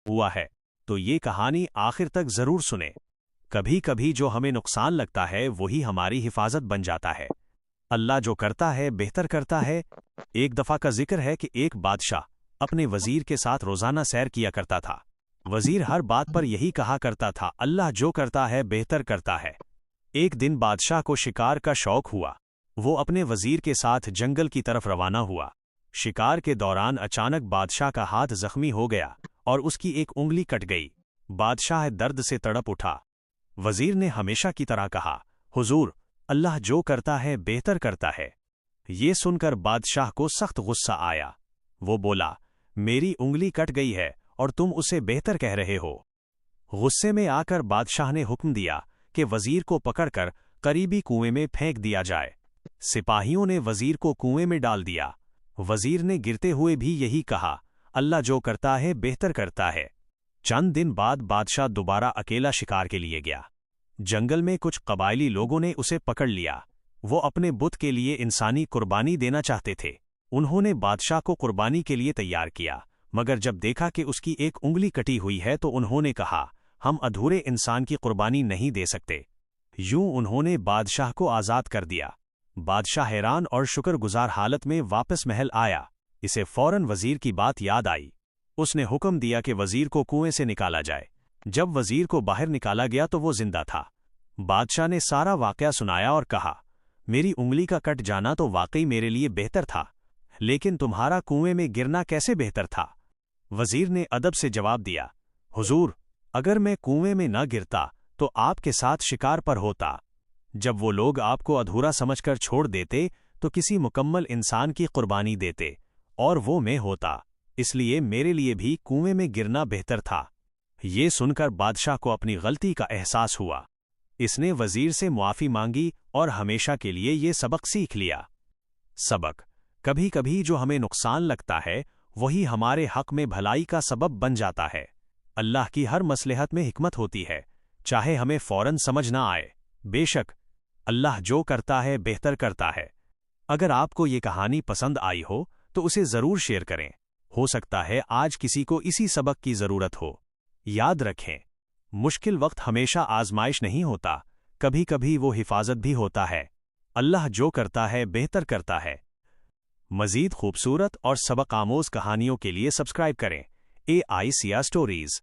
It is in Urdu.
ہوا ہے تو یہ کہانی آخر تک ضرور سنیں۔ کبھی کبھی جو ہمیں نقصان لگتا ہے وہی ہماری حفاظت بن جاتا ہے۔ اللہ جو کرتا ہے بہتر کرتا ہے۔ ایک دفعہ کا ذکر ہے کہ ایک بادشاہ اپنے وزیر کے ساتھ روزانہ سیر کیا کرتا تھا۔ وزیر ہر بات پر یہی کہا کرتا تھا، اللہ جو کرتا ہے بہتر کرتا ہے۔ ایک دن بادشاہ کو شکار کا شوق ہوا۔ وہ اپنے وزیر کے ساتھ جنگل کی طرف روانہ ہوا۔ شکار کے دوران اچانک بادشاہ کا ہاتھ زخمی ہو گیا اور اس کی ایک انگلی کٹ گئی۔ بادشاہ درد سے تڑپ اٹھا۔ وزیر نے ہمیشہ کی طرح کہا، حضور، اللہ جو کرتا ہے بہتر کرتا ہے۔ یہ سن کر بادشاہ کو سخت غصہ آیا۔ وہ بولا، میری انگلی کٹ گئی ہے اور تم اسے بہتر کہہ رہے ہو۔ غصے میں آ کر بادشاہ نے حکم دیا کہ وزیر کو پکڑ کر قریبی کنویں میں پھینک دیا جائے۔ سپاہیوں نے وزیر کو کنویں میں ڈال دیا۔ وزیر نے گرتے ہوئے بھی یہی کہا، اللہ جو کرتا ہے بہتر کرتا ہے۔ چند دن بعد بادشاہ دوبارہ اکیلا شکار کے لیے گیا۔ جنگل میں کچھ قبائلی لوگوں نے اسے پکڑ لیا۔ وہ اپنے بت کے لیے انسانی قربانی دینا چاہتے تھے۔ انہوں نے بادشاہ کو قربانی کے لیے تیار کیا، مگر جب دیکھا کہ اس کی ایک انگلی کٹی ہوئی ہے تو انہوں نے کہا، ہم ادھورے انسان کی قربانی نہیں دے سکتے۔ یوں انہوں نے بادشاہ کو آزاد کر دیا۔ بادشاہ حیران اور شکر گزار حالت میں واپس محل آیا۔ اسے فوراً وزیر کی بات یاد آئی۔ اس نے حکم دیا کہ وزیر کو کنویں سے نکالا جائے۔ جب وزیر کو باہر نکالا گیا تو وہ زندہ تھا۔ بادشاہ نے سارا واقعہ سنایا اور کہا، میری انگلی کا کٹ جانا تو واقعی میرے لیے بہتر تھا، لیکن تمہارا کنویں میں گرنا کیسے بہتر تھا؟ وزیر نے ادب سے جواب دیا، حضور، اگر میں کنویں میں نہ گرتا تو آپ کے ساتھ شکار پر ہوتا۔ جب وہ لوگ آپ کو ادھورا سمجھ کر چھوڑ دیتے تو کسی مکمل انسان کی قربانی دیتے، اور وہ میں ہوتا، اس لیے میرے لیے بھی کنویں میں گرنا بہتر تھا۔ یہ سن کر بادشاہ کو اپنی غلطی کا احساس ہوا۔ اس نے وزیر سے معافی مانگی اور ہمیشہ کے لیے یہ سبق سیکھ لیا۔ سبق: کبھی کبھی جو ہمیں نقصان لگتا ہے وہی ہمارے حق میں بھلائی کا سبب بن جاتا ہے۔ اللہ کی ہر مصلحت میں حکمت ہوتی ہے، چاہے ہمیں فوراً سمجھ نہ آئے۔ بے شک اللہ جو کرتا ہے بہتر کرتا ہے۔ اگر آپ کو یہ کہانی پسند آئی ہو تو اسے ضرور شیئر کریں۔ ہو سکتا ہے آج کسی کو اسی سبق کی ضرورت ہو۔ یاد رکھیں، مشکل وقت ہمیشہ آزمائش نہیں ہوتا، کبھی کبھی وہ حفاظت بھی ہوتا ہے۔ اللہ جو کرتا ہے بہتر کرتا ہے۔ مزید خوبصورت اور سبق آموز کہانیوں کے لیے سبسکرائب کریں۔ AI سیاہ سٹوریز۔